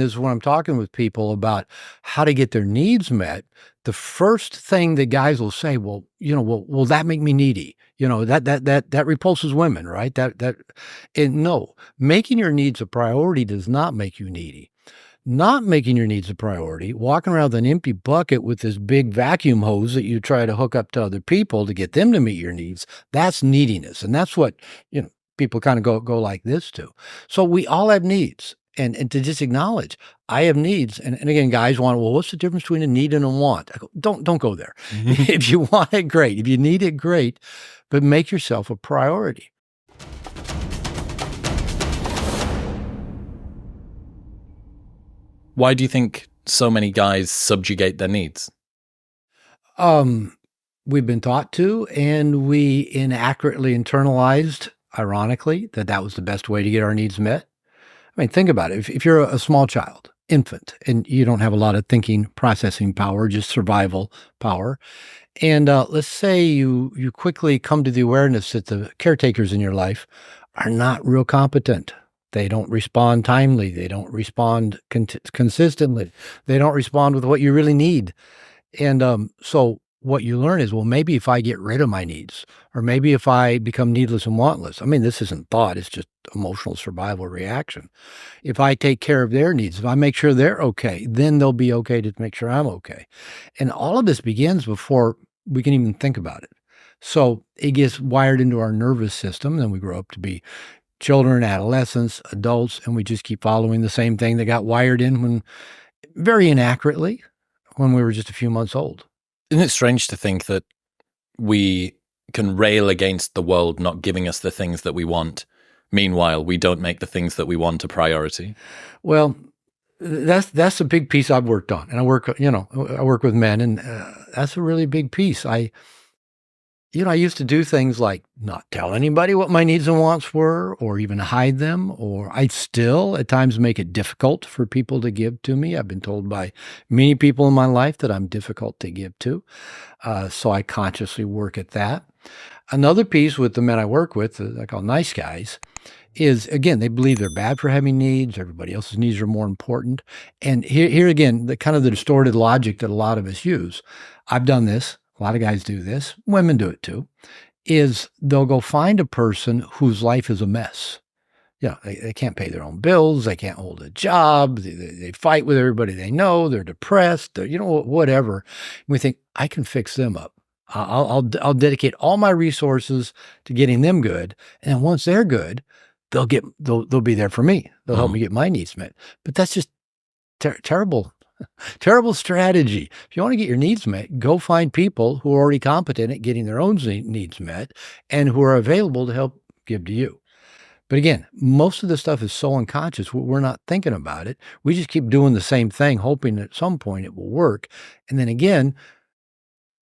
is when I'm talking with people about how to get their needs met, the first thing that guys will say, well, will that make me needy? That repulses women, right? And no, making your needs a priority does not make you needy. Not making your needs a priority, walking around with an empty bucket with this big vacuum hose that you try to hook up to other people to get them to meet your needs, that's neediness. And that's what, people kind of go like this too. So we all have needs. And to just acknowledge, I have needs. And again, guys want, well, what's the difference between a need and a want? I go, don't go there. If you want it, great. If you need it, great. But make yourself a priority. Why do you think so many guys subjugate their needs? We've been taught to, and we inaccurately internalized, ironically, that was the best way to get our needs met. I mean, think about it. If you're a small child, infant, and you don't have a lot of thinking, processing power, just survival power, and let's say you quickly come to the awareness that the caretakers in your life are not real competent. They don't respond timely. They don't respond consistently. They don't respond with what you really need. And so what you learn is, well, maybe if I get rid of my needs, or maybe if I become needless and wantless, I mean, this isn't thought, it's just emotional survival reaction. If I take care of their needs, if I make sure they're okay, then they'll be okay to make sure I'm okay. And all of this begins before we can even think about it. So it gets wired into our nervous system, then we grow up to be children, adolescents, adults, and we just keep following the same thing that got wired in when very inaccurately when we were just a few months old. Isn't it strange to think that we can rail against the world not giving us the things that we want? Meanwhile, we don't make the things that we want a priority. Well, that's a big piece I've worked on, and I work with men, and that's a really big piece. I used to do things like not tell anybody what my needs and wants were, or even hide them, or I'd still at times make it difficult for people to give to me. I've been told by many people in my life that I'm difficult to give to. So I consciously work at that. Another piece with the men I work with, I call nice guys, is, again, they believe they're bad for having needs. Everybody else's needs are more important. And here again, the kind of the distorted logic that a lot of us use. I've done this. A lot of guys do this, women do it too, is they'll go find a person whose life is a mess. They can't pay their own bills. They can't hold a job. They fight with everybody they know. They're depressed. Whatever. And we think, I can fix them up. I'll dedicate all my resources to getting them good. And then once they're good, they'll be there for me. They'll help me get my needs met. But that's just terrible. Terrible strategy. If you want to get your needs met, go find people who are already competent at getting their own needs met and who are available to help give to you. But again, most of this stuff is so unconscious, we're not thinking about it. We just keep doing the same thing, hoping at some point it will work. And then again,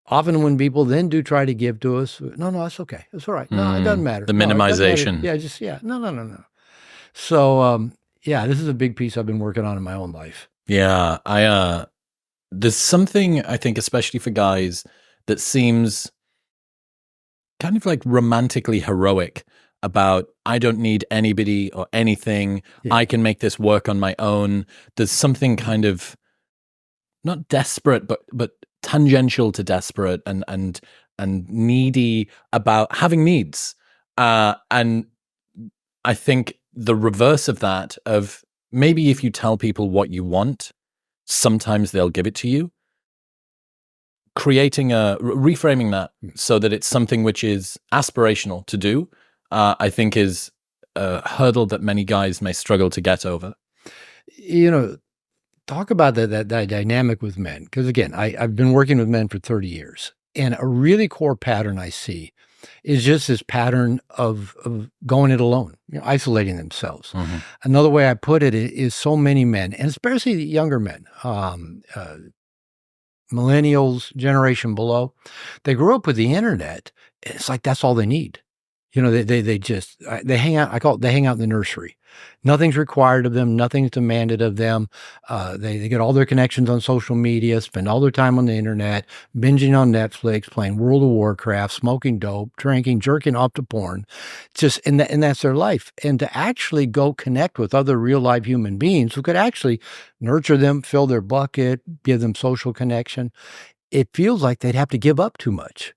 often when people then do try to give to us, no, that's okay. It's all right. No, it doesn't matter. The minimization. No. So, this is a big piece I've been working on in my own life. Yeah, there's something, I think, especially for guys, that seems kind of like romantically heroic about, I don't need anybody or anything. Yeah. I can make this work on my own. There's something kind of not desperate, but tangential to desperate and needy about having needs. And I think the reverse of that, of maybe if you tell people what you want, sometimes they'll give it to you. Reframing that so that it's something which is aspirational to do, I think is a hurdle that many guys may struggle to get over. Talk about that dynamic with men. Because again, I've been working with men for 30 years. And a really core pattern I see is just this pattern of going it alone, isolating themselves. Mm-hmm. Another way I put it is so many men, and especially the younger men, millennials, generation below, they grew up with the internet. It's like that's all they need. They just they hang out. I call it they hang out in the nursery. Nothing's required of them. Nothing's demanded of them. They get all their connections on social media, spend all their time on the internet, binging on Netflix, playing World of Warcraft, smoking dope, drinking, jerking off to porn. Just and that's their life. And to actually go connect with other real live human beings who could actually nurture them, fill their bucket, give them social connection, it feels like they'd have to give up too much.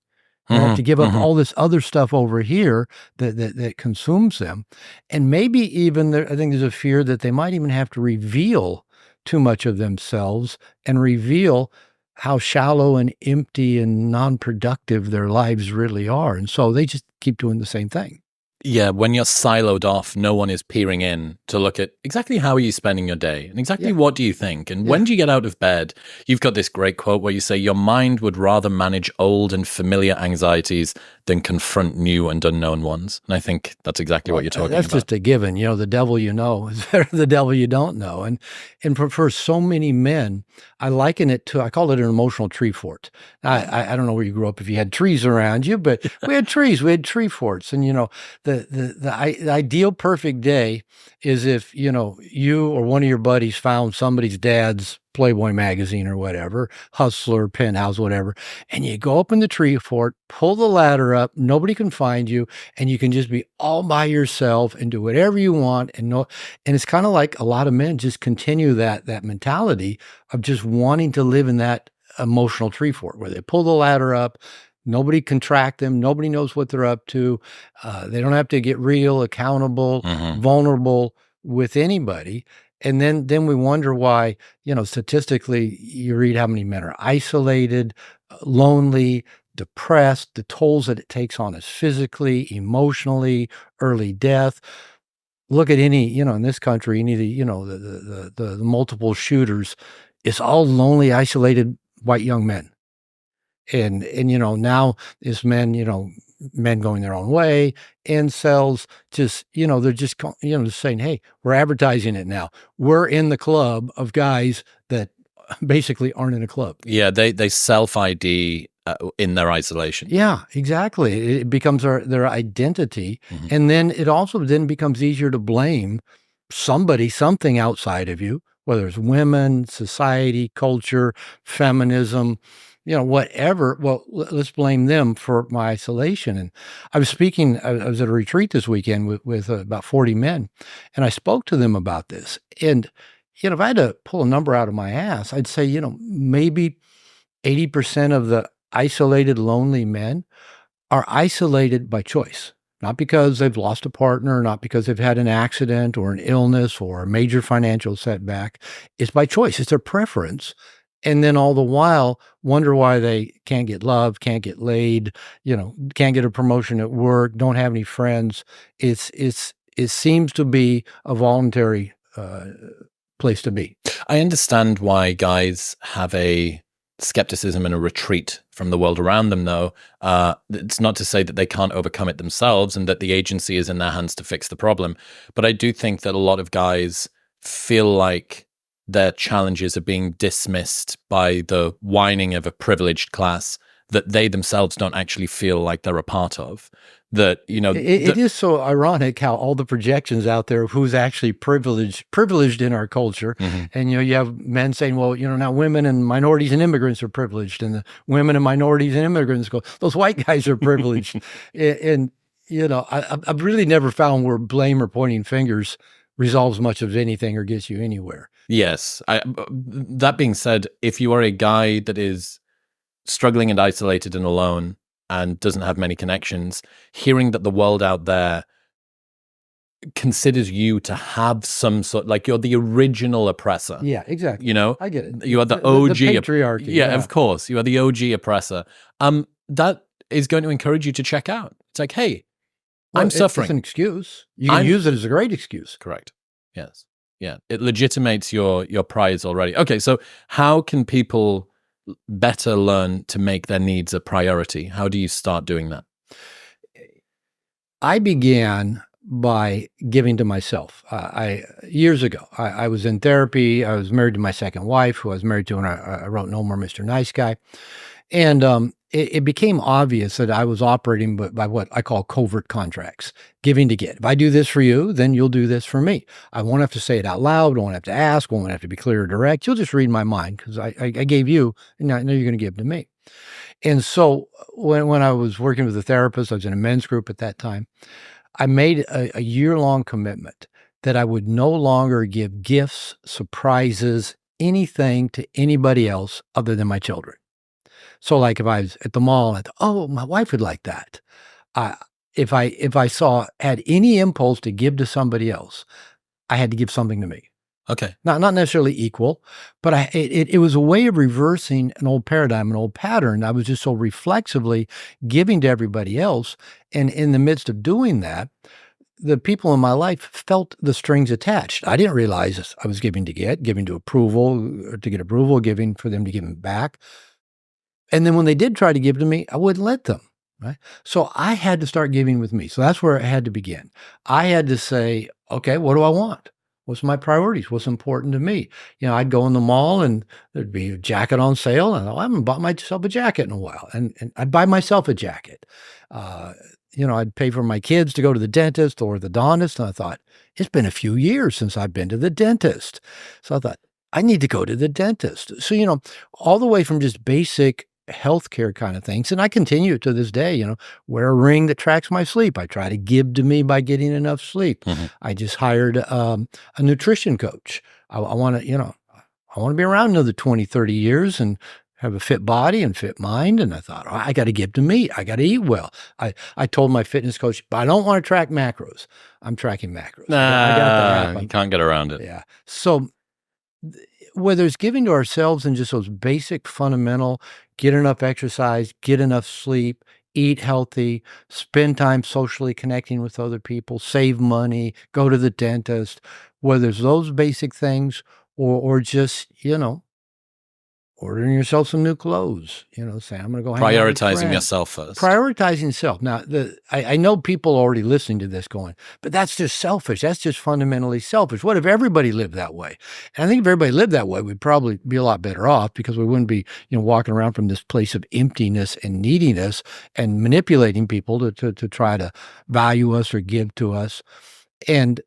They have to give up all this other stuff over here that consumes them. And maybe even I think there's a fear that they might even have to reveal too much of themselves and reveal how shallow and empty and non-productive their lives really are. And so they just keep doing the same thing. Yeah, when you're siloed off, no one is peering in to look at exactly how are you spending your day and exactly what do you think and when do you get out of bed. You've got this great quote where you say your mind would rather manage old and familiar anxieties than confront new and unknown ones. And I think that's exactly what you're talking about. That's just a given. The devil you know is better than the devil you don't know. And for so many men, I liken it to, I call it an emotional tree fort. I don't know where you grew up if you had trees around you, but we had trees, we had tree forts. And the ideal perfect day is if, you or one of your buddies found somebody's dad's Playboy magazine or whatever, Hustler, Penthouse, whatever, and you go up in the tree fort, pull the ladder up, nobody can find you, and you can just be all by yourself and do whatever you want. And it's kind of like a lot of men just continue that mentality of just wanting to live in that emotional tree fort where they pull the ladder up. Nobody can track them. Nobody knows what they're up to. They don't have to get real, accountable, vulnerable with anybody. And then we wonder why, statistically, you read how many men are isolated, lonely, depressed, the tolls that it takes on us physically, emotionally, early death. Look at any, in this country, any of the multiple shooters, it's all lonely, isolated white young men. And now it's men, men going their own way, incels, just, they're just, just saying, hey, we're advertising it now. We're in the club of guys that basically aren't in a club. Yeah, they self-ID in their isolation. Yeah, exactly. It becomes their identity. And then it also then becomes easier to blame something outside of you, whether it's women, society, culture, feminism, whatever. Well, let's blame them for my isolation. And I was at a retreat this weekend with about 40 men, and I spoke to them about this. And, if I had to pull a number out of my ass, I'd say, maybe 80% of the isolated, lonely men are isolated by choice. Not because they've lost a partner, not because they've had an accident or an illness or a major financial setback. It's by choice. It's their preference. And then all the while wonder why they can't get love, can't get laid, can't get a promotion at work, don't have any friends. It seems to be a voluntary place to be. I understand why guys have a skepticism and a retreat from the world around them, though. It's not to say that they can't overcome it themselves and that the agency is in their hands to fix the problem. But I do think that a lot of guys feel like their challenges are being dismissed by the whining of a privileged class that they themselves don't actually feel like they're a part of. That, it is so ironic how all the projections out there of who's actually privileged in our culture. And, you have men saying, well, now women and minorities and immigrants are privileged, and the women and minorities and immigrants go, those white guys are privileged. And, I've really never found where blame or pointing fingers resolves much of anything or gets you anywhere. Yes. That being said, if you are a guy that is struggling and isolated and alone and doesn't have many connections, hearing that the world out there considers you to have some sort, like you're the original oppressor. Yeah, exactly. I get it. You are the OG. The patriarchy. Yeah, of course. You are the OG oppressor. That is going to encourage you to check out. It's like, hey, I'm suffering. It's an excuse. You can use it as a great excuse. Correct. Yes. Yeah. It legitimates your prize already. Okay, so how can people better learn to make their needs a priority? How do you start doing that? I began by giving to myself. Years ago, I was in therapy. I was married to my second wife, who I was married to when I wrote No More Mr. Nice Guy. And it became obvious that I was operating by what I call covert contracts, giving to get. If I do this for you, then you'll do this for me. I won't have to say it out loud. Won't have to ask. Won't have to be clear or direct. You'll just read my mind because I gave you, and I know you're going to give to me. And so when I was working with a therapist, I was in a men's group at that time. I made a year-long commitment that I would no longer give gifts, surprises, anything to anybody else other than my children. So, like, if I was at the mall and I thought, "Oh, my wife would like that." I if I had any impulse to give to somebody else, I had to give something to me. Okay. Not necessarily equal, but it was a way of reversing an old paradigm, an old pattern. I was just so reflexively giving to everybody else, and in the midst of doing that, the people in my life felt the strings attached. I didn't realize I was giving to get, giving to approval, or to get approval, giving for them to give me back. And then when they did try to give to me, I wouldn't let them, right? So I had to start giving with me. So that's where it had to begin. I had to say, okay, what do I want? What's my priorities? What's important to me? I'd go in the mall and there'd be a jacket on sale, and I haven't bought myself a jacket in a while, and I'd buy myself a jacket. Uh, I'd pay for my kids to go to the dentist or the orthodontist, and I thought, it's been a few years since I've been to the dentist. So I thought, I need to go to the dentist. So, all the way from just basic healthcare kind of things. And I continue to this day, wear a ring that tracks my sleep. I try to give to me by getting enough sleep. Mhm. I just hired a nutrition coach. I want to be around another 20, 30 years and have a fit body and fit mind. And I thought, oh, I got to give to me. I got to eat well. I told my fitness coach, but I don't want to track macros. I'm tracking macros. I got that. You can't get around it. Yeah. So whether it's giving to ourselves and just those basic fundamental, get enough exercise, get enough sleep, eat healthy, spend time socially connecting with other people, save money, go to the dentist, whether it's those basic things or just, ordering yourself some new clothes, say, I'm going to go hang out with Prioritizing friends. yourself first. Prioritizing self. Now, I know people already listening to this going, but that's just selfish. That's just fundamentally selfish. What if everybody lived that way? And I think if everybody lived that way, we'd probably be a lot better off because we wouldn't be, walking around from this place of emptiness and neediness and manipulating people to try to value us or give to us. And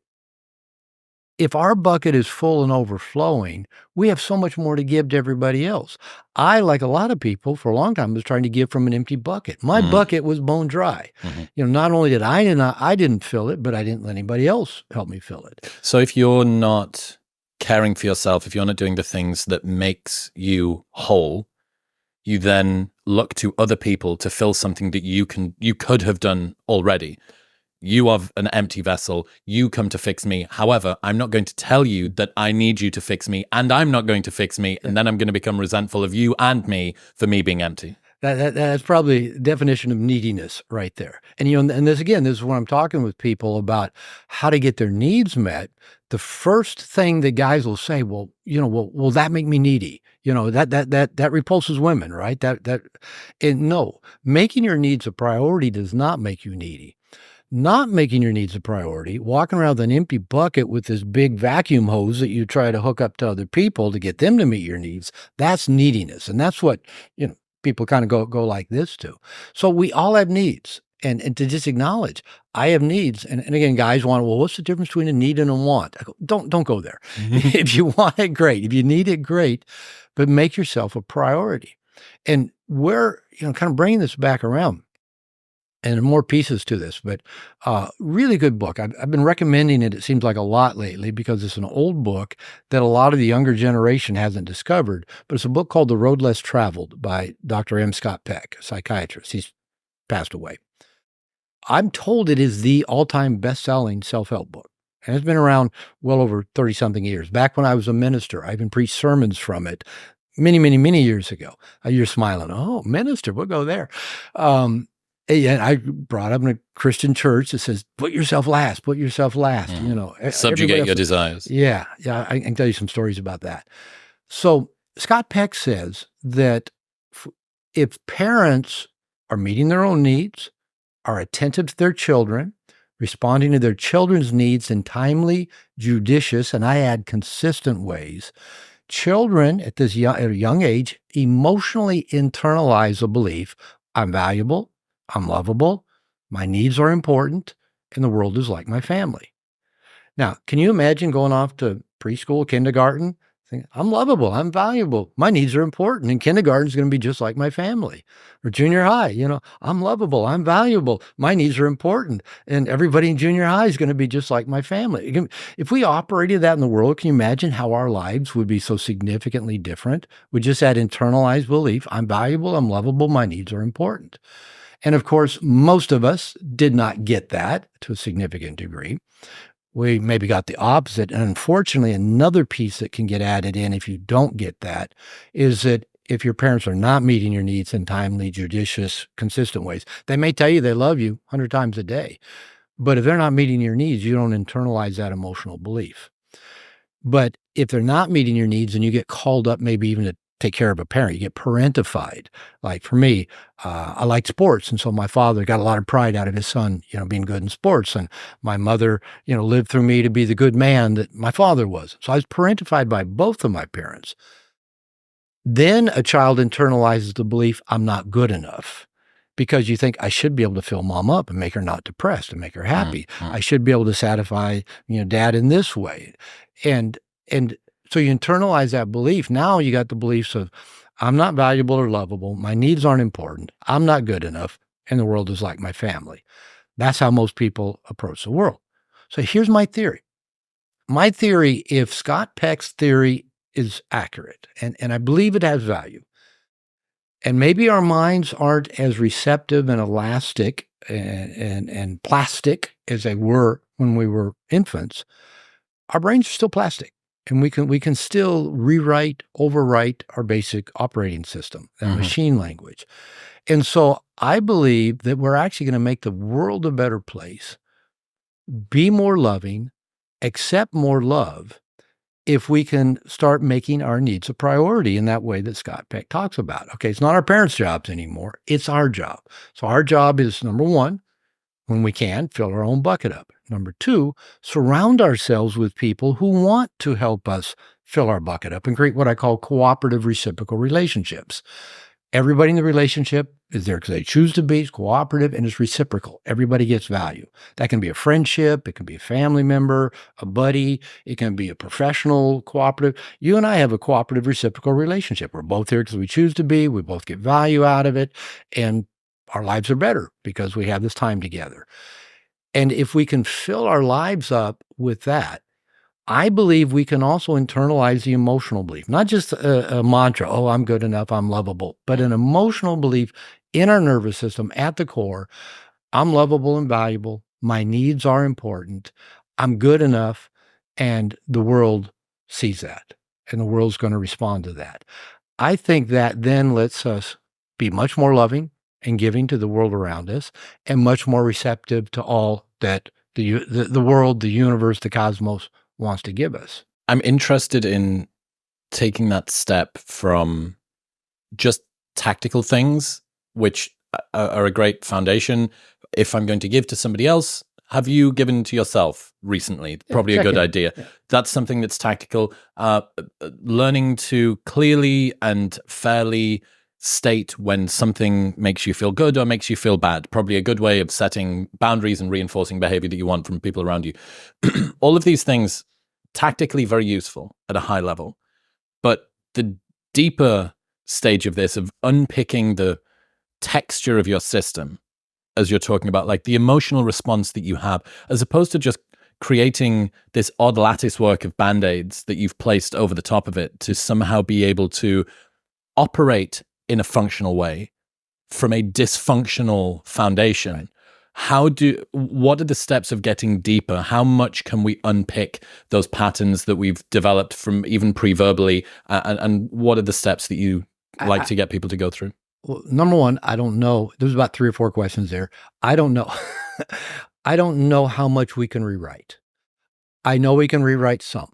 if our bucket is full and overflowing, we have so much more to give to everybody else. I, like a lot of people, for a long time was trying to give from an empty bucket. My bucket was bone dry. Not only did I didn't fill it, but I didn't let anybody else help me fill it. So if you're not caring for yourself, if you're not doing the things that makes you whole, you then look to other people to fill something that you could have done already. You are an empty vessel. You come to fix me. However, I'm not going to tell you that I need you to fix me, and I'm not going to fix me, and then I'm going to become resentful of you and me for me being empty. That's probably the definition of neediness right there. And, and this is when I'm talking with people about how to get their needs met. The first thing that guys will say, well, will that make me needy? That repulses women, right? And no, making your needs a priority does not make you needy. Not making your needs a priority, walking around with an empty bucket with this big vacuum hose that you try to hook up to other people to get them to meet your needs, that's neediness. And that's what, people kind of go like this too. So we all have needs. And to just acknowledge, I have needs. And again, guys want, well, what's the difference between a need and a want? I go, don't go there. If you want it, great. If you need it, great. But make yourself a priority. And we're, kind of bringing this back around. And more pieces to this, but really good book. I've been recommending it, it seems like a lot lately, because it's an old book that a lot of the younger generation hasn't discovered. But it's a book called The Road Less Traveled by Dr. M. Scott Peck, a psychiatrist. He's passed away. I'm told it is the all-time best-selling self-help book. And it's been around well over 30-something years. Back when I was a minister, I even preached sermons from it many, many, many years ago. You're smiling. Oh, minister, we'll go there. And I brought up in a Christian church that says, put yourself last, Subjugate your desires. Yeah. I can tell you some stories about that. So Scott Peck says that if parents are meeting their own needs, are attentive to their children, responding to their children's needs in timely, judicious, and I add consistent ways, Children at at a young age emotionally internalize a belief, I'm valuable, I'm lovable, my needs are important, and the world is like my family. Now, can you imagine going off to preschool, kindergarten, saying, I'm lovable, I'm valuable, my needs are important, and kindergarten is going to be just like my family. Or junior high, I'm lovable, I'm valuable, my needs are important, and everybody in junior high is going to be just like my family. If we operated that in the world, can you imagine how our lives would be so significantly different? We just had internalized belief, I'm valuable, I'm lovable, my needs are important. And of course, most of us did not get that to a significant degree. We maybe got the opposite. And unfortunately, another piece that can get added in if you don't get that is that if your parents are not meeting your needs in timely, judicious, consistent ways, they may tell you they love you 100 times a day. But if they're not meeting your needs, you don't internalize that emotional belief. But if they're not meeting your needs and you get called up maybe even to take care of a parent, you get parentified. Like for me, I like sports. And so my father got a lot of pride out of his son, being good in sports. And my mother, lived through me to be the good man that my father was. So I was parentified by both of my parents. Then a child internalizes the belief, I'm not good enough. Because you think I should be able to fill mom up and make her not depressed and make her happy. I should be able to satisfy, dad in this way. And so you internalize that belief. Now you got the beliefs of I'm not valuable or lovable. My needs aren't important. I'm not good enough. And the world is like my family. That's how most people approach the world. So here's my theory. My theory, if Scott Peck's theory is accurate, and I believe it has value, and maybe our minds aren't as receptive and elastic and plastic as they were when we were infants, our brains are still plastic. And we can still rewrite, overwrite our basic operating system, that machine language. And so I believe that we're actually going to make the world a better place, be more loving, accept more love, if we can start making our needs a priority in that way that Scott Peck talks about. Okay, it's not our parents' jobs anymore. It's our job. So our job is, number one, when we can, fill our own bucket up. Number two, surround ourselves with people who want to help us fill our bucket up and create what I call cooperative reciprocal relationships. Everybody in the relationship is there because they choose to be. It's cooperative and it's reciprocal. Everybody gets value. That can be a friendship. It can be a family member, a buddy. It can be a professional cooperative. You and I have a cooperative reciprocal relationship. We're both here because we choose to be. We both get value out of it. And our lives are better because we have this time together. And if we can fill our lives up with that, I believe we can also internalize the emotional belief, not just a mantra, oh, I'm good enough, I'm lovable, but an emotional belief in our nervous system at the core, I'm lovable and valuable, my needs are important, I'm good enough, and the world sees that, and the world's going to respond to that. I think that then lets us be much more loving and giving to the world around us and much more receptive to all that the world, the universe, the cosmos wants to give us. I'm interested in taking that step from just tactical things, which are a great foundation. If I'm going to give to somebody else, have you given to yourself recently? Probably a good idea. Yeah. That's something that's tactical. Learning to clearly and fairly state when something makes you feel good or makes you feel bad. Probably a good way of setting boundaries and reinforcing behavior that you want from people around you. All of these things, tactically very useful at a high level. But the deeper stage of this, of unpicking the texture of your system, as you're talking about, like the emotional response that you have, as opposed to just creating this odd lattice work of Band-Aids that you've placed over the top of it to somehow be able to operate in a functional way from a dysfunctional foundation. Right. What are the steps of getting deeper? How much can we unpick those patterns that we've developed from even pre-verbally? And what are the steps that you like to get people to go through? Well, number one, I don't know. There's about 3 or 4 questions there. I don't know. I don't know how much we can rewrite. I know we can rewrite some.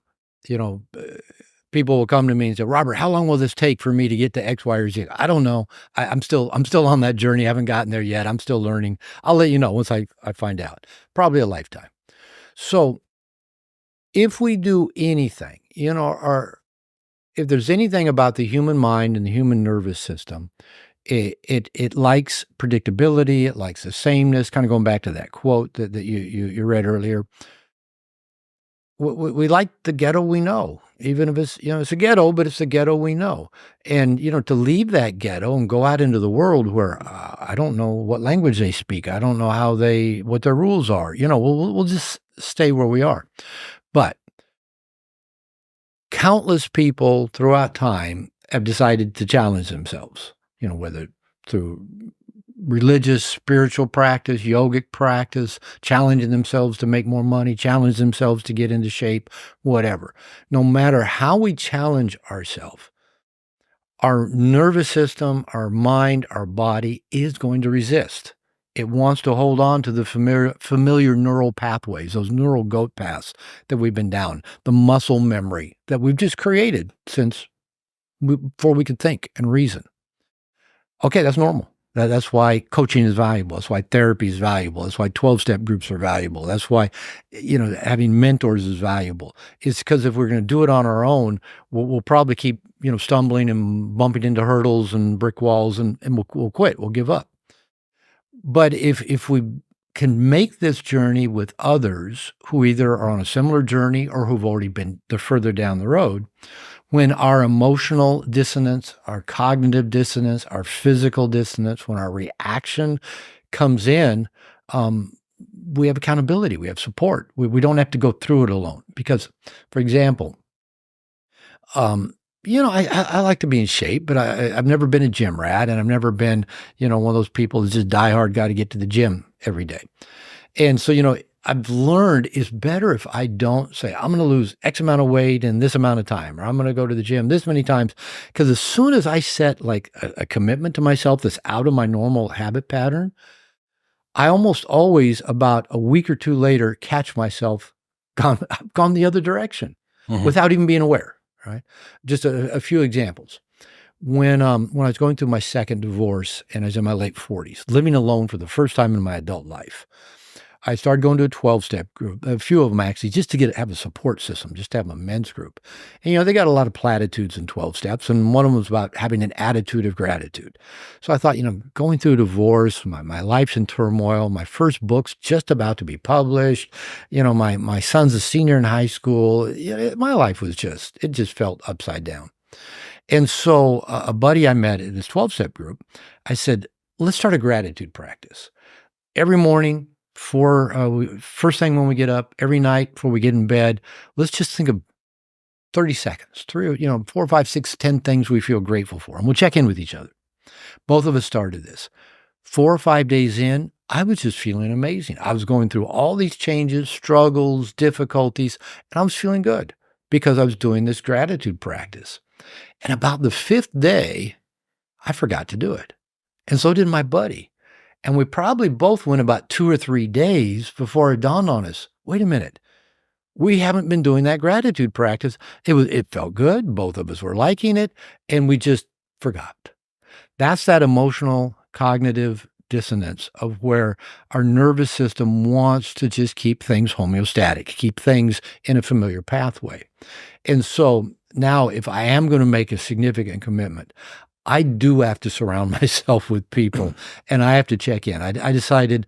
People will come to me and say, Robert, how long will this take for me to get to X, Y, or Z? I don't know. I'm still on that journey. I haven't gotten there yet. I'm still learning. I'll let you know once I find out. Probably a lifetime. So if we do anything, if there's anything about the human mind and the human nervous system, it likes predictability, it likes the sameness, kinda going back to that quote that you read earlier. We like the ghetto we know, even if it's, it's a ghetto, but it's the ghetto we know. And, to leave that ghetto and go out into the world where, I don't know what language they speak, I don't know what their rules are, we'll just stay where we are. But countless people throughout time have decided to challenge themselves, whether through religious, spiritual practice, yogic practice, challenging themselves to make more money, challenge themselves to get into shape, whatever. No matter how we challenge ourselves, our nervous system, our mind, our body is going to resist. It wants to hold on to the familiar neural pathways, those neural goat paths that we've been down, the muscle memory that we've just created before we could think and reason. Okay, that's normal. That's why coaching is valuable. That's why therapy is valuable. That's why 12-step groups are valuable. That's why, having mentors is valuable. It's because if we're going to do it on our own, we'll probably keep, stumbling and bumping into hurdles and brick walls, and we'll quit. We'll give up. But if we can make this journey with others who either are on a similar journey or who've already been further down the road, when our emotional dissonance, our cognitive dissonance, our physical dissonance, when our reaction comes in, we have accountability, we have support. We don't have to go through it alone. Because, for example, I like to be in shape, but I've never been a gym rat, and I've never been, one of those people that's just diehard, got to get to the gym every day. And so, I've learned it's better if I don't say, I'm going to lose X amount of weight in this amount of time, or I'm going to go to the gym this many times. Because as soon as I set like a commitment to myself that's out of my normal habit pattern, I almost always about a week or two later catch myself gone the other direction without even being aware, right? Just a few examples. When I was going through my second divorce and I was in my late 40s, living alone for the first time in my adult life, I started going to a 12-step group, a few of them actually, just to have a support system, just to have a men's group. And, they got a lot of platitudes in 12 steps, and one of them was about having an attitude of gratitude. So I thought, going through a divorce, my life's in turmoil, my first book's just about to be published, my son's a senior in high school. My life was it just felt upside down. And so a buddy I met in this 12-step group, I said, let's start a gratitude practice. Every morning, first thing when we get up, every night before we get in bed, let's just think of 30 seconds, 4, 5, 6, 10 things we feel grateful for, and we'll check in with each other. Both of us started this. 4 or 5 days in, I was just feeling amazing. I was going through all these changes, struggles, difficulties, and I was feeling good because I was doing this gratitude practice. And about the 5th day, I forgot to do it. And so did my buddy. And we probably both went about 2 or 3 days before it dawned on us, wait a minute, we haven't been doing that gratitude practice. It felt good. Both of us were liking it, and we just forgot. That's that emotional cognitive dissonance of where our nervous system wants to just keep things homeostatic, keep things in a familiar pathway. And so now if I am going to make a significant commitment, I do have to surround myself with people, and I have to check in. I decided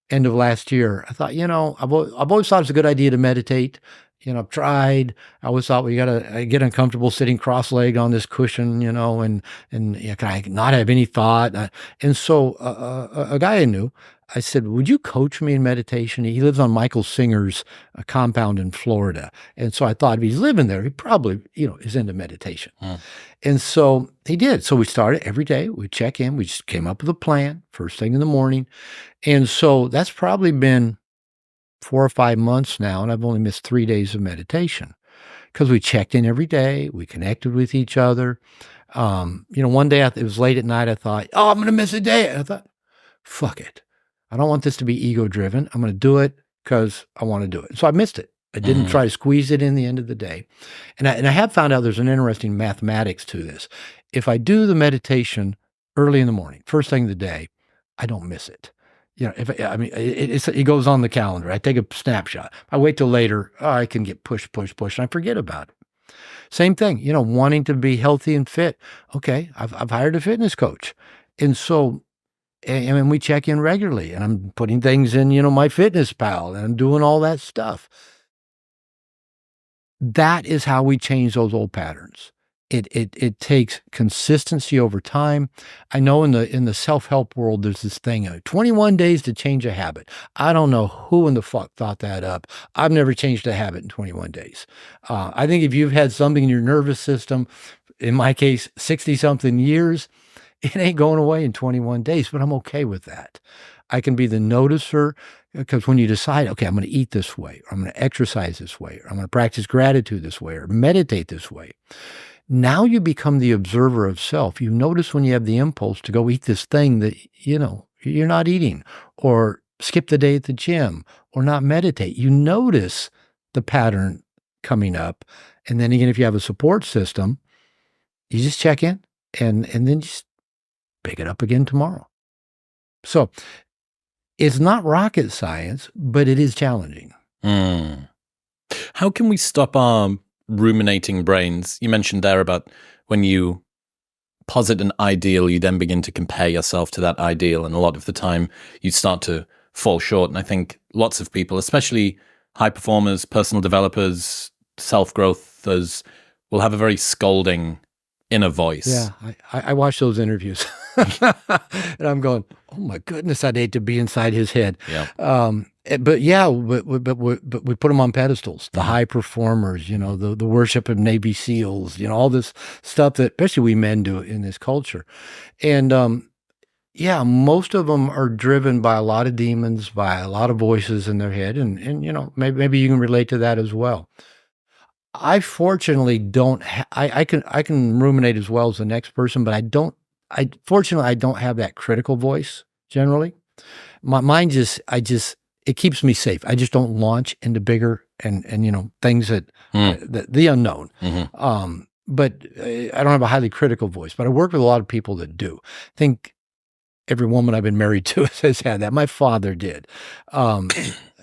end of last year, I thought, I've always thought it's a good idea to meditate. I've tried. I always thought I get uncomfortable sitting cross-legged on this cushion, and can I not have any thought? And so a guy I knew, I said, would you coach me in meditation? He lives on Michael Singer's compound in Florida. And so I thought if he's living there, he probably, is into meditation. And so he did. So we started every day. We check in. We just came up with a plan first thing in the morning. And so that's probably been 4 or 5 months now, and I've only missed 3 days of meditation because we checked in every day. We connected with each other. One day it was late at night. I thought, I'm going to miss a day. And I thought, fuck it. I don't want this to be ego-driven. I'm going to do it because I want to do it. So I missed it. I didn't try to squeeze it in the end of the day. And I have found out there's an interesting mathematics to this. If I do the meditation early in the morning, first thing of the day, I don't miss it. It goes on the calendar. I take a snapshot. I wait till later. I can get push, and I forget about it. Same thing, wanting to be healthy and fit. Okay, I've hired a fitness coach. And so, and we check in regularly, and I'm putting things in, my Fitness Pal, and I'm doing all that stuff. That is how we change those old patterns. It takes consistency over time. I know in the self-help world, there's this thing, 21 days to change a habit. I don't know who in the fuck thought that up. I've never changed a habit in 21 days. I think if you've had something in your nervous system, in my case, 60-something years, it ain't going away in 21 days, but I'm okay with that. I can be the noticer, because when you decide, okay, I'm going to eat this way, or I'm going to exercise this way, or I'm going to practice gratitude this way, or meditate this way, now you become the observer of self. You notice when you have the impulse to go eat this thing that, you're not eating, or skip the day at the gym, or not meditate. You notice the pattern coming up. And then again, if you have a support system, you just check in and then just pick it up again tomorrow. So it's not rocket science, but it is challenging. How can we stop our ruminating brains? You mentioned there about when you posit an ideal, you then begin to compare yourself to that ideal. And a lot of the time you start to fall short. And I think lots of people, especially high performers, personal developers, self-growthers, will have a very scolding inner voice. Yeah, I watch those interviews and I'm going, oh my goodness, I'd hate to be inside his head. Yeah. But we put them on pedestals, the high performers, the worship of Navy SEALs, all this stuff that especially we men do in this culture. And most of them are driven by a lot of demons, by a lot of voices in their head. And maybe you can relate to that as well. I fortunately don't, I can ruminate as well as the next person, but fortunately I don't have that critical voice generally. My mind it keeps me safe. I just don't launch into bigger and things that, the unknown. Mm-hmm. But I don't have a highly critical voice, but I work with a lot of people that do. I think every woman I've been married to has had that. My father did.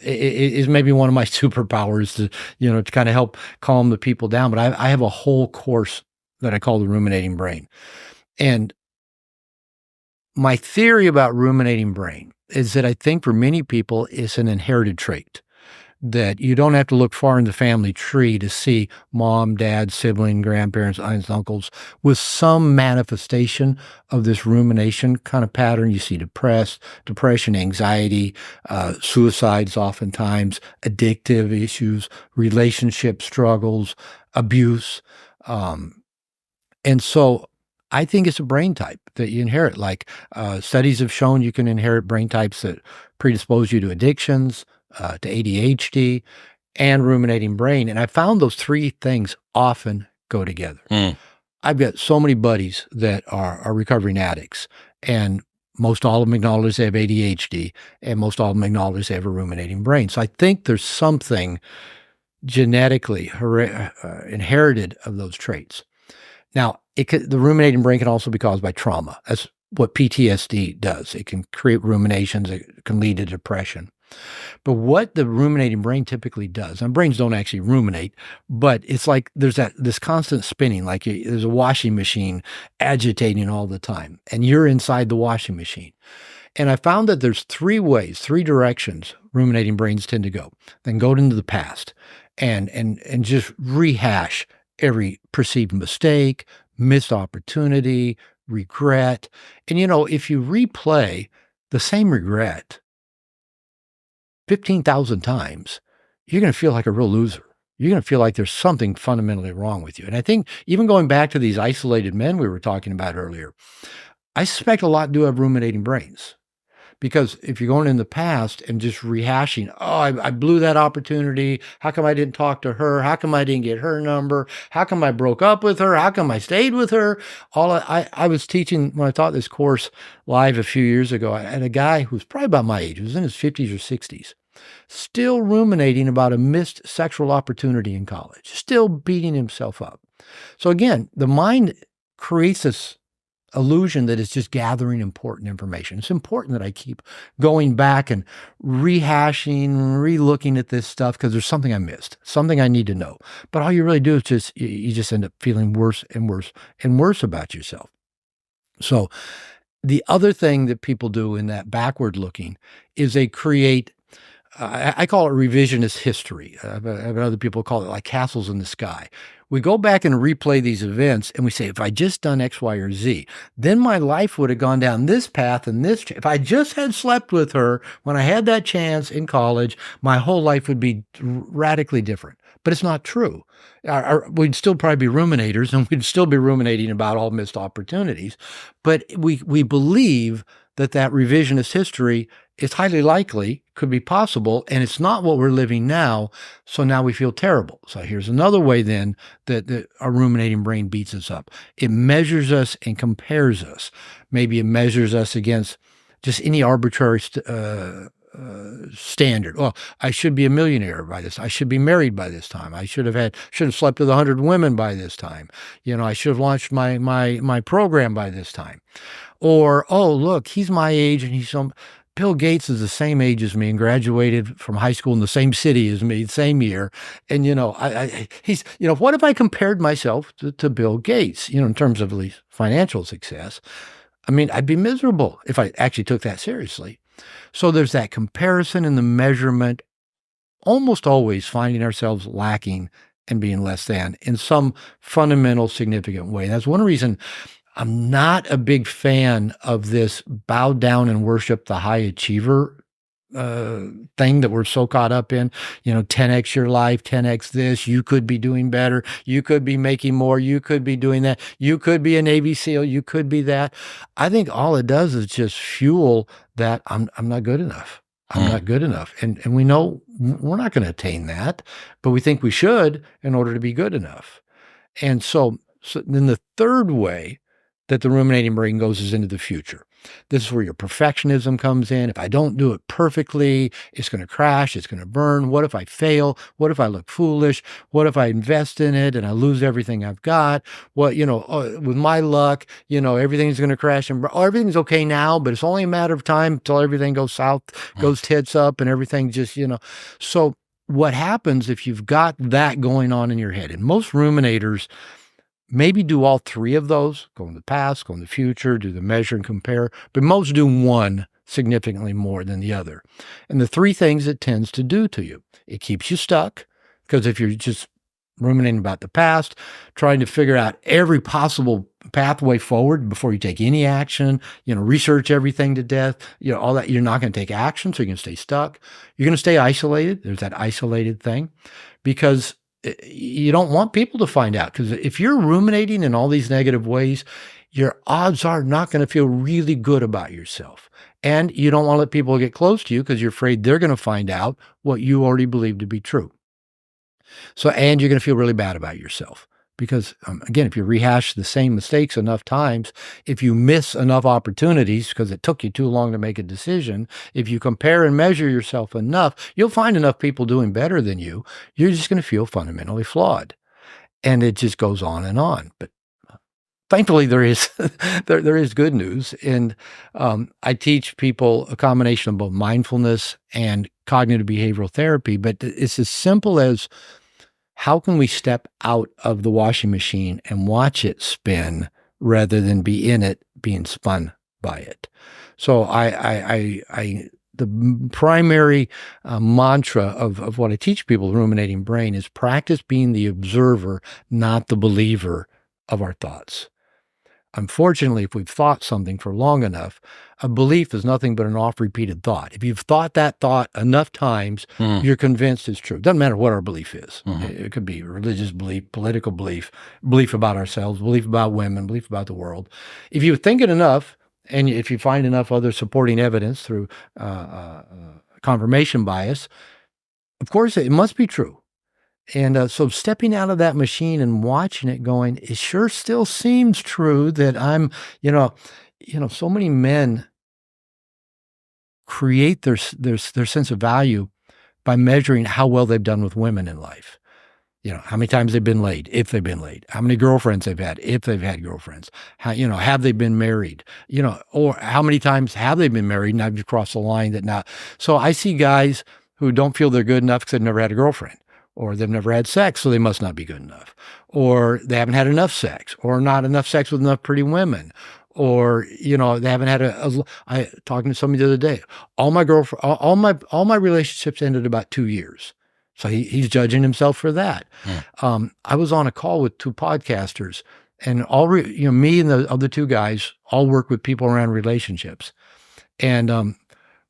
It is maybe one of my superpowers to kind of help calm the people down. But I have a whole course that I call the ruminating brain. And my theory about ruminating brain is that I think for many people, it's an inherited trait, that you don't have to look far in the family tree to see mom, dad, sibling, grandparents, aunts, uncles with some manifestation of this rumination kind of pattern. You see depression, anxiety, suicides oftentimes, addictive issues, relationship struggles, abuse. And so I think it's a brain type that you inherit. Like studies have shown you can inherit brain types that predispose you to addictions, to ADHD, and ruminating brain. And I found those three things often go together. I've got so many buddies that are recovering addicts, and most all of them acknowledge they have ADHD, and most all of them acknowledge they have a ruminating brain. So I think there's something genetically inherited of those traits. Now, the ruminating brain can also be caused by trauma. That's what PTSD does. It can create ruminations. It can lead to depression. But what the ruminating brain typically does, and brains don't actually ruminate, but it's like there's this constant spinning, like there's a washing machine agitating all the time, and you're inside the washing machine. And I found that there's three directions ruminating brains tend to go. Then go into the past and just rehash every perceived mistake, missed opportunity, regret. And if you replay the same regret 15,000 times, you're going to feel like a real loser. You're going to feel like there's something fundamentally wrong with you. And I think even going back to these isolated men we were talking about earlier, I suspect a lot do have ruminating brains. Because if you're going in the past and just rehashing, I blew that opportunity. How come I didn't talk to her? How come I didn't get her number? How come I broke up with her? How come I stayed with her? I was teaching, when I taught this course live a few years ago, I had a guy who's probably about my age, who was in his 50s or 60s, still ruminating about a missed sexual opportunity in college, still beating himself up. So again, the mind creates this illusion that it's just gathering important information. It's important that I keep going back and rehashing, re-looking at this stuff because there's something I missed, something I need to know. But all you really do is you just end up feeling worse and worse and worse about yourself. So the other thing that people do in that backward looking is they create, I call it revisionist history. I've other people call it like castles in the sky. We go back and replay these events and we say, if I just done X, Y, or Z, then my life would have gone down this path and this. If I just had slept with her when I had that chance in college, my whole life would be radically different. But it's not true. We'd still probably be ruminators and we'd still be ruminating about all missed opportunities. But we believe that revisionist history is highly likely, could be possible, and it's not what we're living now, so now we feel terrible. So here's another way then that our ruminating brain beats us up. It measures us and compares us. Maybe it measures us against just any arbitrary standard. Well, I should be a millionaire by this. I should be married by this time. I should have slept with 100 women by this time. I should have launched my program by this time. Or, oh, look, he's my age and Bill Gates is the same age as me and graduated from high school in the same city as me, the same year. And, what if I compared myself to Bill Gates, in terms of at least financial success? I mean, I'd be miserable if I actually took that seriously. So there's that comparison and the measurement, almost always finding ourselves lacking and being less than in some fundamental, significant way. That's one reason I'm not a big fan of this bow down and worship the high achiever thing that we're so caught up in. 10x your life, 10x this, you could be doing better, you could be making more, you could be doing that, you could be a Navy SEAL, you could be that. I think all it does is just fuel that I'm not good enough. I'm not good enough. And we know we're not going to attain that, but we think we should in order to be good enough. And so then the third way that the ruminating brain goes is into the future. This is where your perfectionism comes in. If I don't do it perfectly, it's going to crash, it's going to burn. What if I fail? What if I look foolish? What if I invest in it and I lose everything I've got? With my luck, everything's going to crash and burn. Oh, everything's okay now, but it's only a matter of time until everything goes south, goes tits up, and everything just, So what happens if you've got that going on in your head? And most ruminators maybe do all three of those, go in the past, go in the future, do the measure and compare, but most do one significantly more than the other. And the three things it tends to do to you, it keeps you stuck, because if you're just ruminating about the past, trying to figure out every possible pathway forward before you take any action, research everything to death, all that, you're not going to take action, so you're going to stay stuck. You're going to stay isolated. There's that isolated thing, because you don't want people to find out, because if you're ruminating in all these negative ways, your odds are not going to feel really good about yourself. And you don't want to let people get close to you because you're afraid they're going to find out what you already believe to be true. So, and you're going to feel really bad about yourself. Because, again, if you rehash the same mistakes enough times, if you miss enough opportunities because it took you too long to make a decision, if you compare and measure yourself enough, you'll find enough people doing better than you. You're just going to feel fundamentally flawed. And it just goes on and on. But thankfully, there is there is good news. And I teach people a combination of both mindfulness and cognitive behavioral therapy. But it's as simple as, how can we step out of the washing machine and watch it spin rather than be in it, being spun by it? So the primary mantra of what I teach people, the ruminating brain, is practice being the observer, not the believer of our thoughts. Unfortunately, if we've thought something for long enough, a belief is nothing but an oft-repeated thought. If you've thought that thought enough times, you're convinced it's true. It doesn't matter what our belief is. It could be religious belief, political belief, belief about ourselves, belief about women, belief about the world. If you think it enough, and if you find enough other supporting evidence through confirmation bias, of course, it must be true. And so stepping out of that machine and watching it going, it sure still seems true that I'm, so many men create their sense of value by measuring how well they've done with women in life. How many times they've been laid, if they've been laid, how many girlfriends they've had, if they've had girlfriends, how, have they been married, or how many times have they been married and I've crossed the line that now. So I see guys who don't feel they're good enough because they've never had a girlfriend, or they've never had sex, so they must not be good enough, or they haven't had enough sex, or not enough sex with enough pretty women, or they haven't had I talking to somebody the other day. All my relationships ended about 2 years. So he's judging himself for that. I was on a call with 2 podcasters, and me and the other 2 guys all work with people around relationships. And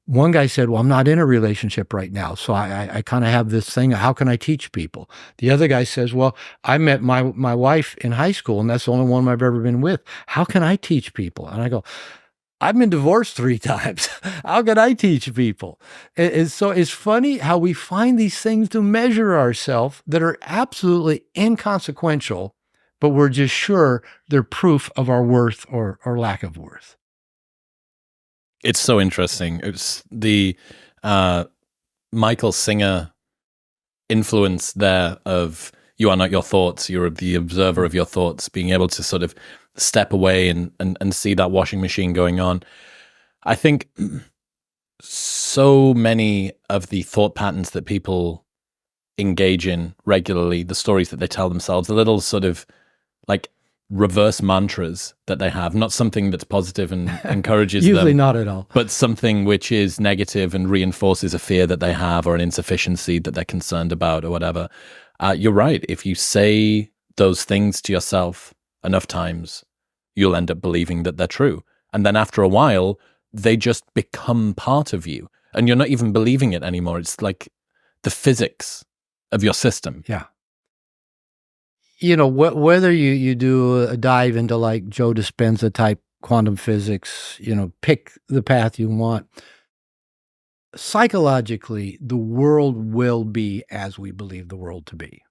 one guy said, well, I'm not in a relationship right now, so I kind of have this thing. How can I teach people? The other guy says, well, I met my wife in high school, and that's the only one I've ever been with. How can I teach people? And I go, I've been divorced 3 times. How can I teach people? So it's funny how we find these things to measure ourselves that are absolutely inconsequential, but we're just sure they're proof of our worth or lack of worth. It's so interesting. It's the Michael Singer influence there of you are not your thoughts, you're the observer of your thoughts, being able to sort of step away and see that washing machine going on. I think so many of the thought patterns that people engage in regularly, the stories that they tell themselves, the little sort of like reverse mantras that they have, not something that's positive and encourages Usually them, not at all, but something which is negative and reinforces a fear that they have or an insufficiency that they're concerned about or whatever. You're right. If you say those things to yourself enough times, you'll end up believing that they're true. And then after a while, they just become part of you. And you're not even believing it anymore. It's like the physics of your system. Yeah. Whether you do a dive into like Joe Dispenza type quantum physics, pick the path you want. Psychologically, the world will be as we believe the world to be.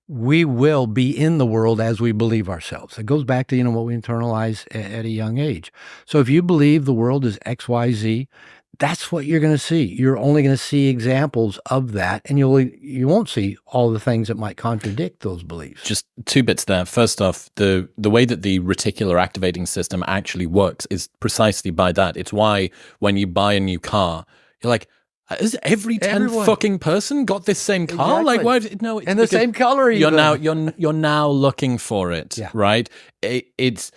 We will be in the world as we believe ourselves. It goes back to, what we internalize at a young age. So if you believe the world is X, Y, Z, that's what you're going to see. You're only going to see examples of that, and you won't see all the things that might contradict those beliefs. Just 2 bits there. First off, the way that the reticular activating system actually works is precisely by that. It's why when you buy a new car, you're like, has every 10th fucking person got this same car? Exactly. Like, why? No, it's and the same color. Even. You're now looking for it, right? It's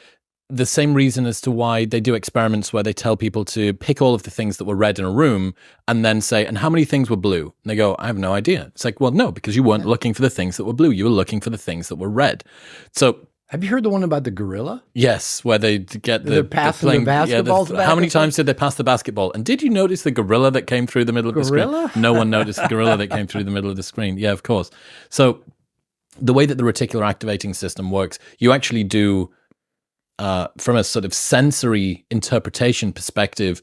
the same reason as to why they do experiments where they tell people to pick all of the things that were red in a room and then say, and how many things were blue? And they go, I have no idea. It's like, well, no, because you weren't looking for the things that were blue. You were looking for the things that were red. So. Have you heard the one about the gorilla? Yes, where they get They're passing the basketballs back. How many times did they pass the basketball? And did you notice the gorilla that came through the middle of the screen? No one noticed the gorilla that came through the middle of the screen. Yeah, of course. So the way that the reticular activating system works, you actually do, from a sort of sensory interpretation perspective,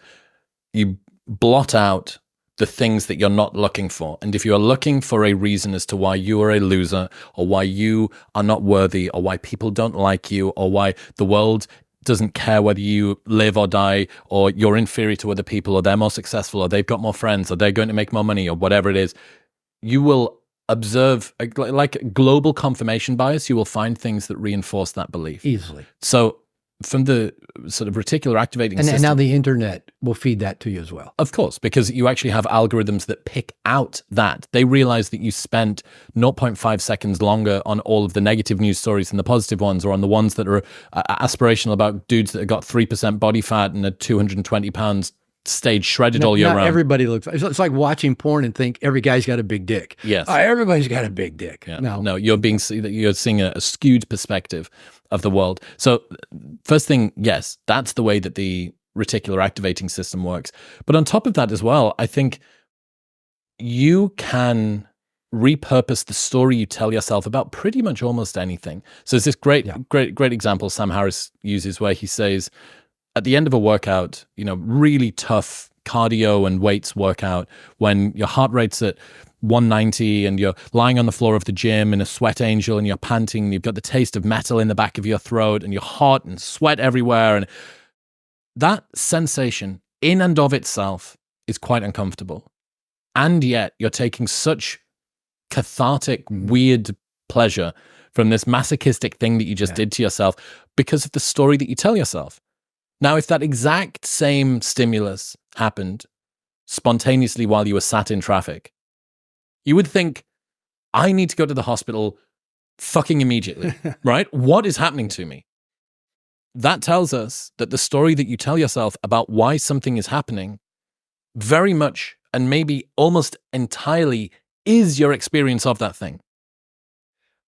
you blot out the things that you're not looking for. And if you are looking for a reason as to why you are a loser, or why you are not worthy, or why people don't like you, or why the world doesn't care whether you live or die, or you're inferior to other people, or they're more successful, or they've got more friends, or they're going to make more money, or whatever it is, you will observe, like global confirmation bias, you will find things that reinforce that belief. Easily. So from the sort of reticular activating system. And now the internet will feed that to you as well. Of course, because you actually have algorithms that pick out that. They realize that you spent 0.5 seconds longer on all of the negative news stories than the positive ones, or on the ones that are aspirational about dudes that have got 3% body fat and are 220 pounds stage shredded all year round. Everybody looks. It's like watching porn and think every guy's got a big dick. Yes, everybody's got a big dick. Yeah. No, you're seeing a skewed perspective of the world. So first thing, yes, that's the way that the reticular activating system works. But on top of that as well, I think you can repurpose the story you tell yourself about pretty much almost anything. So there's this great example Sam Harris uses where he says, at the end of a workout, really tough cardio and weights workout, when your heart rate's at 190 and you're lying on the floor of the gym in a sweat angel and you're panting and you've got the taste of metal in the back of your throat and you're hot and sweat everywhere. And that sensation in and of itself is quite uncomfortable. And yet you're taking such cathartic, weird pleasure from this masochistic thing that you just did to yourself because of the story that you tell yourself. Now, if that exact same stimulus happened spontaneously while you were sat in traffic, you would think, I need to go to the hospital fucking immediately, right? What is happening to me? That tells us that the story that you tell yourself about why something is happening very much and maybe almost entirely is your experience of that thing.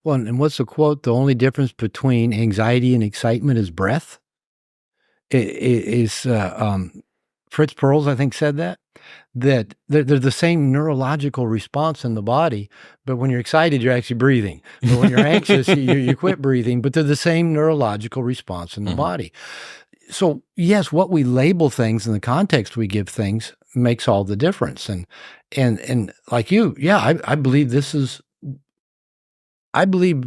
Well, and what's the quote? The only difference between anxiety and excitement is breath. Fritz Perls, I think, said that they're the same neurological response in the body, but when you're excited, you're actually breathing. But when you're anxious, you quit breathing, but they're the same neurological response in the body. So yes, what we label things and the context we give things makes all the difference. And like you, I believe I believe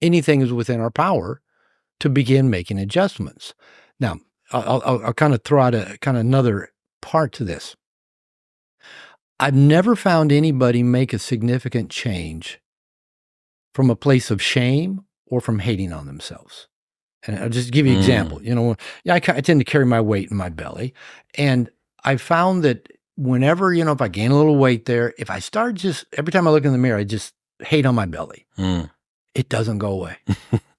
anything is within our power to begin making adjustments. Now, I'll kind of throw out a kind of another part to this. I've never found anybody make a significant change from a place of shame or from hating on themselves. And I'll just give you an example. I tend to carry my weight in my belly. And I found that whenever, if I gain a little weight there, if I start every time I look in the mirror, I just hate on my belly. It doesn't go away.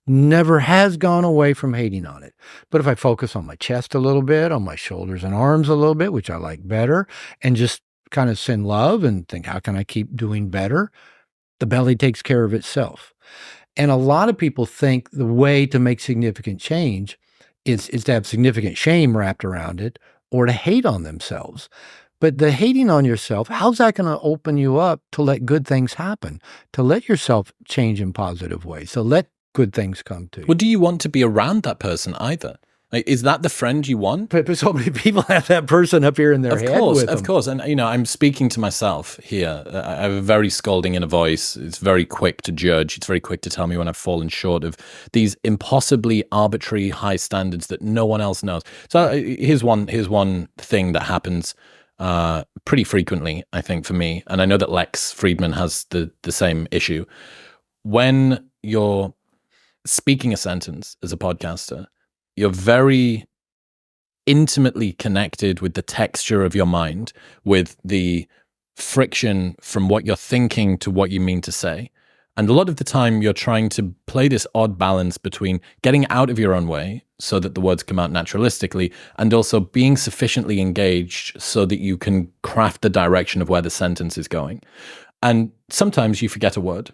Never has gone away from hating on it. But if I focus on my chest a little bit, on my shoulders and arms a little bit, which I like better, and just kind of send love and think, how can I keep doing better? The belly takes care of itself. And a lot of people think the way to make significant change is to have significant shame wrapped around it or to hate on themselves. But the hating on yourself, how's that going to open you up to let good things happen, to let yourself change in positive ways, to let good things come to you? Well, do you want to be around that person either? Like, is that the friend you want? But so many people have that person up here in their head with them. Of course. And, I'm speaking to myself here. I have a very scolding inner voice. It's very quick to judge. It's very quick to tell me when I've fallen short of these impossibly arbitrary high standards that no one else knows. So here's one thing that happens pretty frequently, I think, for me. And I know that Lex Friedman has the same issue. When you're speaking a sentence as a podcaster, you're very intimately connected with the texture of your mind, with the friction from what you're thinking to what you mean to say. And a lot of the time you're trying to play this odd balance between getting out of your own way so that the words come out naturalistically, and also being sufficiently engaged so that you can craft the direction of where the sentence is going. And sometimes you forget a word,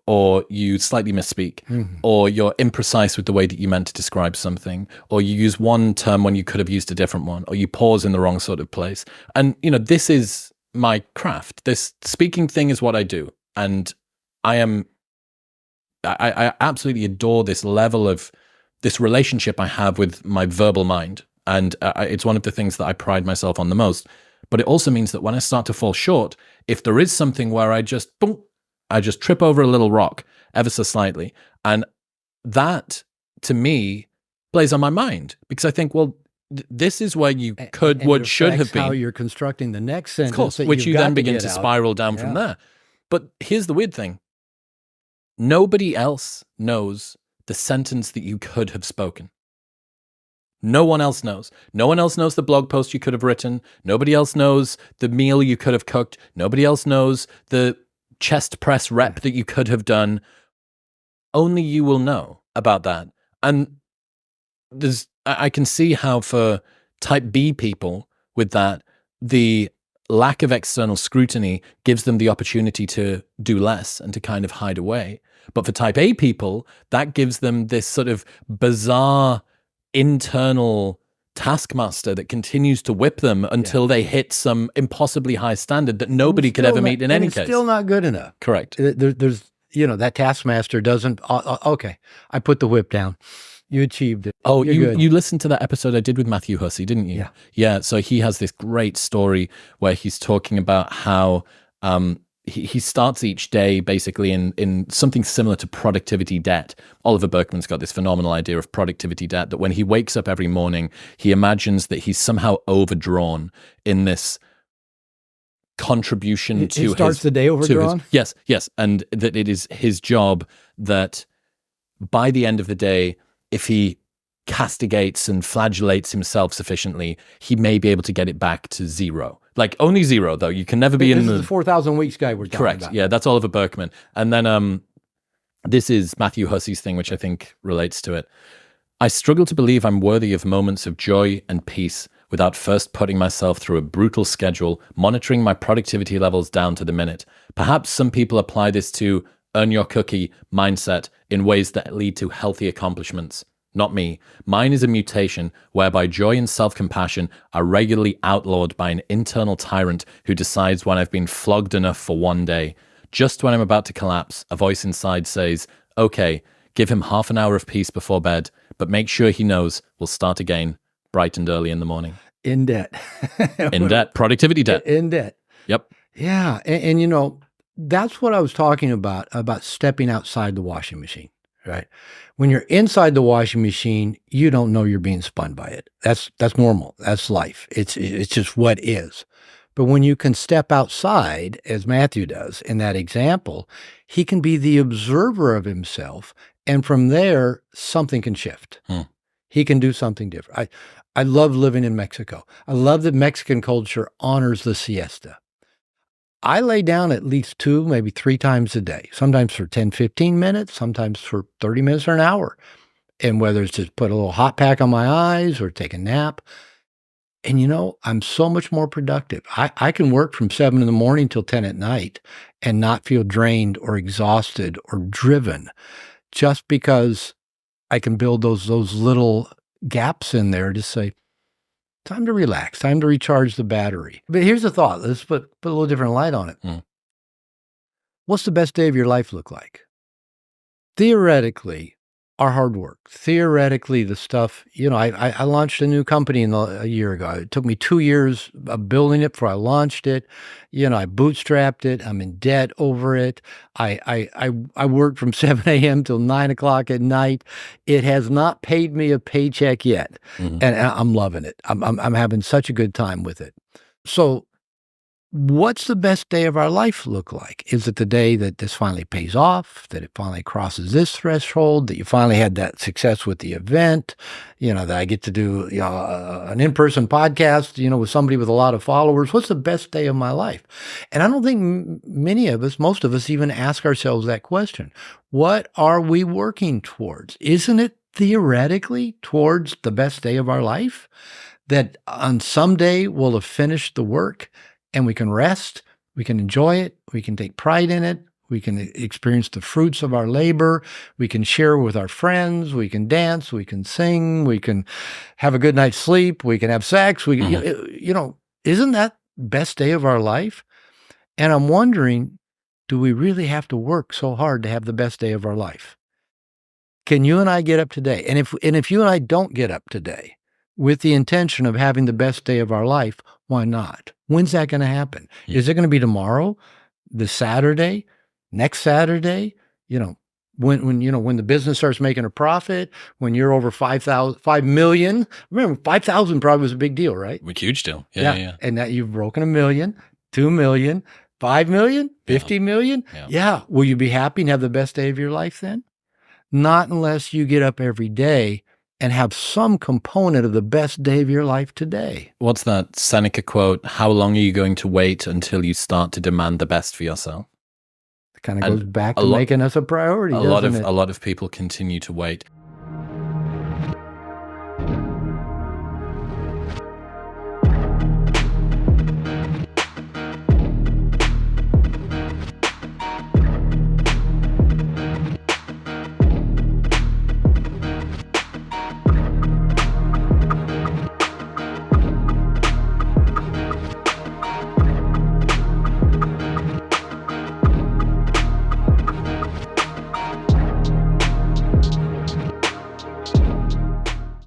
or you slightly misspeak, or you're imprecise with the way that you meant to describe something, or you use one term when you could have used a different one, or you pause in the wrong sort of place. And, this is my craft. This speaking thing is what I do. And I absolutely adore this level of this relationship I have with my verbal mind. And it's one of the things that I pride myself on the most. But it also means that when I start to fall short, if there is something where I just trip over a little rock ever so slightly. And that, to me, plays on my mind, because I think, well, this is where you could, would, should have been. How you're constructing the next sentence. Of course, which you then begin to spiral down from there. But here's the weird thing. Nobody else knows the sentence that you could have spoken. No one else knows. No one else knows the blog post you could have written. Nobody else knows the meal you could have cooked. Nobody else knows the chest press rep that you could have done. Only you will know about that. And I can see how for type B people with that, the lack of external scrutiny gives them the opportunity to do less and to kind of hide away. But for type A people, that gives them this sort of bizarre internal taskmaster that continues to whip them until they hit some impossibly high standard that nobody could ever meet in any case. Still not good enough. Correct. There's, that taskmaster doesn't, okay, I put the whip down. You achieved it. Oh, you listened to that episode I did with Matthew Hussey, didn't you? Yeah. Yeah, so he has this great story where he's talking about how he starts each day basically in something similar to productivity debt. Oliver Berkman's got this phenomenal idea of productivity debt, that when he wakes up every morning, he imagines that he's somehow overdrawn in this contribution to He starts the day overdrawn? Yes, and that it is his job that by the end of the day, if he castigates and flagellates himself sufficiently, he may be able to get it back to 0. Like only 0, though. You can never be This is the 4,000 weeks guy we're talking correct. about. Yeah, that's Oliver Berkman. And then this is Matthew Hussey's thing, which I think relates to it. I struggle to believe I'm worthy of moments of joy and peace without first putting myself through a brutal schedule, monitoring my productivity levels down to the minute. Perhaps some people apply this to earn your cookie mindset in ways that lead to healthy accomplishments. Not me. Mine is a mutation whereby joy and self-compassion are regularly outlawed by an internal tyrant who decides when I've been flogged enough for one day. Just when I'm about to collapse, a voice inside says, okay, give him half an hour of peace before bed, but make sure he knows we'll start again bright and early in the morning. In debt. In debt. Productivity debt. In debt. Yep. Yeah. And you know, that's what I was talking about stepping outside the washing machine, right? When you're inside the washing machine, you don't know you're being spun by it. That's normal. That's life. It's just what is. But when you can step outside, as Matthew does in that example, he can be the observer of himself. And from there, something can shift. He can do something different. I love living in Mexico. I love that Mexican culture honors the siesta. I lay down at least 2, maybe 3 times a day, sometimes for 10, 15 minutes, sometimes for 30 minutes or an hour. And whether it's just put a little hot pack on my eyes or take a nap. And you know, I'm so much more productive. I can work from 7 in the morning till 10 at night and not feel drained or exhausted or driven just because I can build those little gaps in there to say, time to relax, time to recharge the battery. But here's the thought. Let's put a little different light on it. What's the best day of your life look like? Theoretically, our hard work. Theoretically, the stuff, you know, I launched a new company a year ago. It took me 2 years of building it before I launched it. You know, I bootstrapped it. I'm in debt over it. I worked from 7 a.m. till 9 o'clock at night. It has not paid me a paycheck yet. And I'm loving it. I'm having such a good time with it. So what's the best day of our life look like? Is it the day that this finally pays off, that it finally crosses this threshold, that you finally had that success with the event, you know, that I get to do, you know, an in-person podcast, you know, with somebody with a lot of followers? What's the best day of my life? And I don't think most of us even ask ourselves that question. What are we working towards? Isn't it theoretically towards the best day of our life? That on some day we'll have finished the work and we can rest, we can enjoy it, we can take pride in it, we can experience the fruits of our labor, we can share with our friends, we can dance, we can sing, we can have a good night's sleep, we can have sex, we can, you know, isn't that best day of our life? And I'm wondering, do we really have to work so hard to have the best day of our life? Can you and I get up today? And if you and I don't get up today with the intention of having the best day of our life, why not? When's that going to happen? Is it going to be tomorrow, this Saturday, next Saturday? You know, when the business starts making a profit, when you're over 5 million. Remember, 5,000 probably was a big deal, right? A huge deal. Yeah. And that you've broken 1 million, 2 million, 5 million, 50 million. Yeah. Will you be happy and have the best day of your life then? Not unless you get up every day and have some component of the best day of your life today. What's that Seneca quote? How long are you going to wait until you start to demand the best for yourself? It kind of goes back to making us a priority, doesn't it? A lot of people continue to wait.